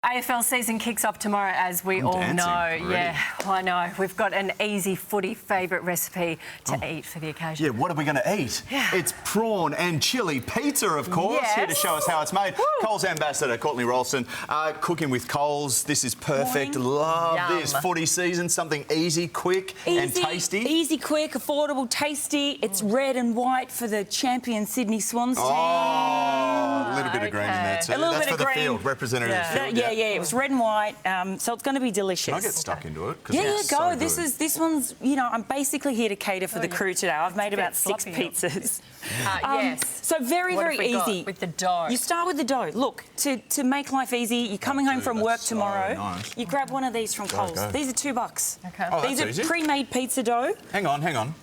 AFL season kicks off tomorrow, as we all know. already. Yeah, I know. We've got an easy footy favourite recipe to eat for the occasion. Yeah, what are we going to eat? Yeah. It's prawn and chilli pizza, of course, here to Yes. show us how it's made. Woo. Coles ambassador, Courtney Roulston, cooking with Coles. This is perfect. Morning. Love Yum. this. Footy season, something easy, quick and tasty. Easy, quick, affordable, tasty. It's red and white for the champion Sydney Swans team. Oh, a little bit of green in there too. A little That's bit for of the green. field, representative field. Yeah, it was red and white, so it's going to be delicious. Can I get stuck into it? 'Cause Yeah, it's go. so good. This one's, you know, I'm basically here to cater for the crew today. I've made about 6 sloppy. pizzas. Yes. So very, What very have we got easy. with the dough? You start with the dough. Look, to make life easy, you're coming home dude, from that's work so tomorrow. nice. You grab one of these from Coles. go. These are $2. Okay. Oh, These that's are easy. pre-made pizza dough. Hang on.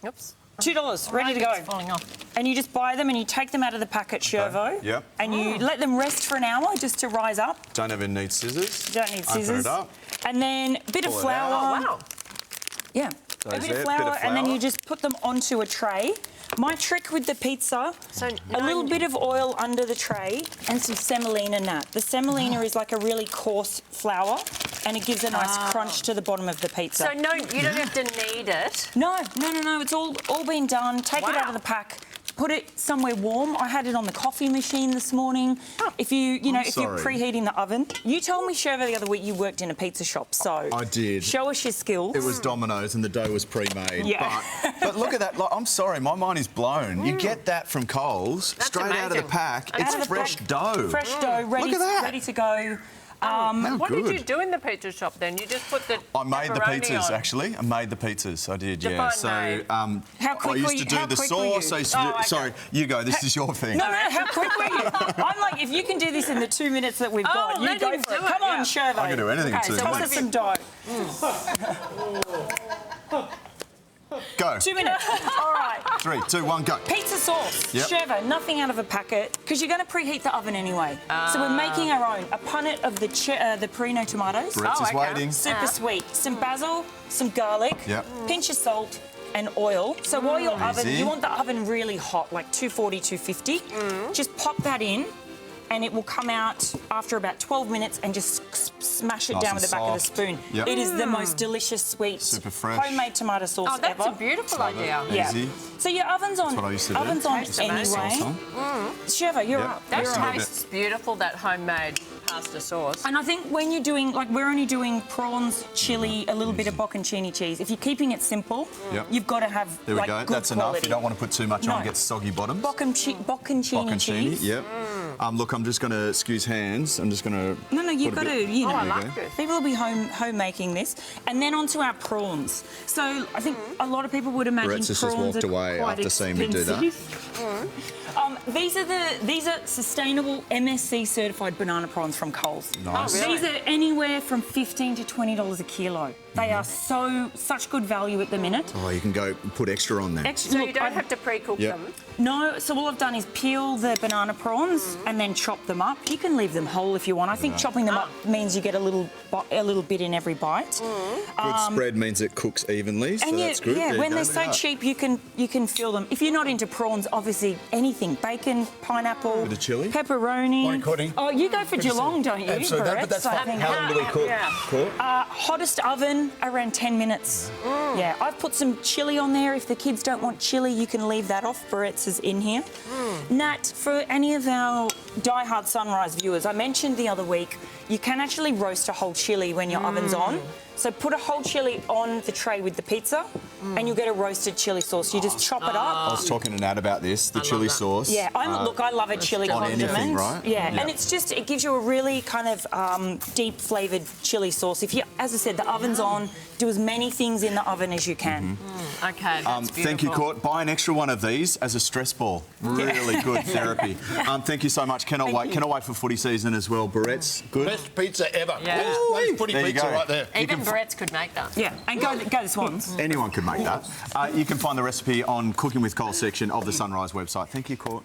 Oops. $2, ready to go. It's falling off. And you just buy them and you take them out of the pack at Chervo. Yep. And you let them rest for an hour just to rise up. Don't even need scissors. Don't need scissors. Open it up. And then a bit of Pull it flour. out. Oh, wow. Yeah. Those A bit there, of flour, and then flour. you just put them onto a tray. My trick with the pizza, So a little bit of oil under the tray and some semolina nut. The semolina is like a really coarse flour and it gives a nice crunch to the bottom of the pizza. So no, you don't have to knead it. No, it's all been done. Take it out Wow. of the pack. Put it somewhere warm. I had it on the coffee machine this morning. If if you're sorry. preheating the oven. You told me, Sherva, the other week you worked in a pizza shop, so I did. show us your skills. It was Domino's and the dough was pre-made. Yeah. But look at that. Like, I'm sorry, my mind is blown. You get that from Coles, straight out of the amazing. pack. Out It's of the fresh pack. dough. Fresh dough, ready, Look at that. ready to go. How What good. did you do in the pizza shop then? You just put the I made the pepperoni pizzas, on. actually. I made the pizzas. I did, yeah. Define So made. How quick I were used you- to do how the quick were you? sauce. I used to Oh, do, okay. Sorry, you go. This is your thing. No, how quick were you? I'm like, if you can do this in the 2 minutes that we've got, you let go him for it. do it, Come on, yeah. Sherva. I can do anything in Okay, 2 so minutes. what's some dough? Go. 2 minutes. All right. 3, 2, 1, go. Pizza sauce. Yep. Sherva, nothing out of a packet, because you're going to preheat the oven anyway. So we're making our own. A punnet of the Perino tomatoes. Brett is okay. waiting. Super sweet. Some basil, some garlic, Yep. pinch of salt and oil. So while your oven, Easy. you want the oven really hot, like 240, 250. Just pop that in and it will come out after about 12 minutes and just smash it Nice down and with the back of the soft. spoon. Yep. It is the most delicious, sweet, Super fresh. homemade tomato sauce Oh, that's ever. a beautiful idea. Yeah. Easy. So your oven's on. what I used to do. Oven's on Tastes amazing. anyway. Sauce on. Sherva, you're Yep. up. That You're Just a up. little tastes beautiful, that homemade pasta sauce. And I think when you're doing, like, we're only doing prawns, chilli, a little bit of bocconcini cheese. If you're keeping it simple, Yep. you've got to have, There we like, go. good That's quality. enough. You don't want to put too much on, No. get soggy bottoms. Bocconcini Bocconcini, cheese. yep. Look, I'm just going to excuse hands. I'm just going to. No, you've got to, you know. Oh, I There you like go. this. People will be home making this. And then onto our prawns. So I think a lot of people would imagine Brett's just prawns walked are away quite after seeing me do that. expensive. These are sustainable MSC certified banana prawns from Coles. Nice. Oh, really? These are anywhere from $15 to $20 a kilo. They are such good value at the minute. Oh, you can go and put extra on there. Extra, So look, you don't I've- have to pre-cook Yep. them. No, so all I've done is peel the banana prawns and then chop them up. You can leave them whole if you want. I think chopping them up means you get a little bit in every bite. Good spread means it cooks evenly, so And that's good. There you when go, they're look so at that. cheap, you can fill them. If you're not into prawns, obviously anything: bacon, pineapple, Bit of chilli. pepperoni. Morning, Courtney. Oh, you go for Geelong, don't you? Absolutely, Brett? but that's So I fine. think- How long do we cook? Yeah. Court? Hottest oven, around 10 minutes. Yeah, I've put some chilli on there. If the kids don't want chilli, you can leave that off. Brett's is in here. Nat, for any of our die-hard Sunrise viewers, I mentioned the other week, you can actually roast a whole chilli when your oven's on. So put a whole chilli on the tray with the pizza and you'll get a roasted chilli sauce. You just chop it I up. was talking to Nat about this, the chili sauce. Yeah, look, I love a chili on condiment. anything, right? Yeah, Yeah. and it gives you a really kind of deep flavoured chili sauce. If you, as I said, the oven's on, do as many things in the oven as you can. Okay, that's beautiful. Thank you, Court. Buy an extra one of these as a stress ball. Really good therapy. Thank you so much. Cannot wait. Cannot wait for footy season as well. Barrett's good. Best pizza ever. Yeah. That's footy There you pizza go. right there. Even Brett's could make that. Yeah, and go the Swans. Anyone could make that. You can find the recipe on Cooking with Coles section of the Sunrise website. Thank you, Court.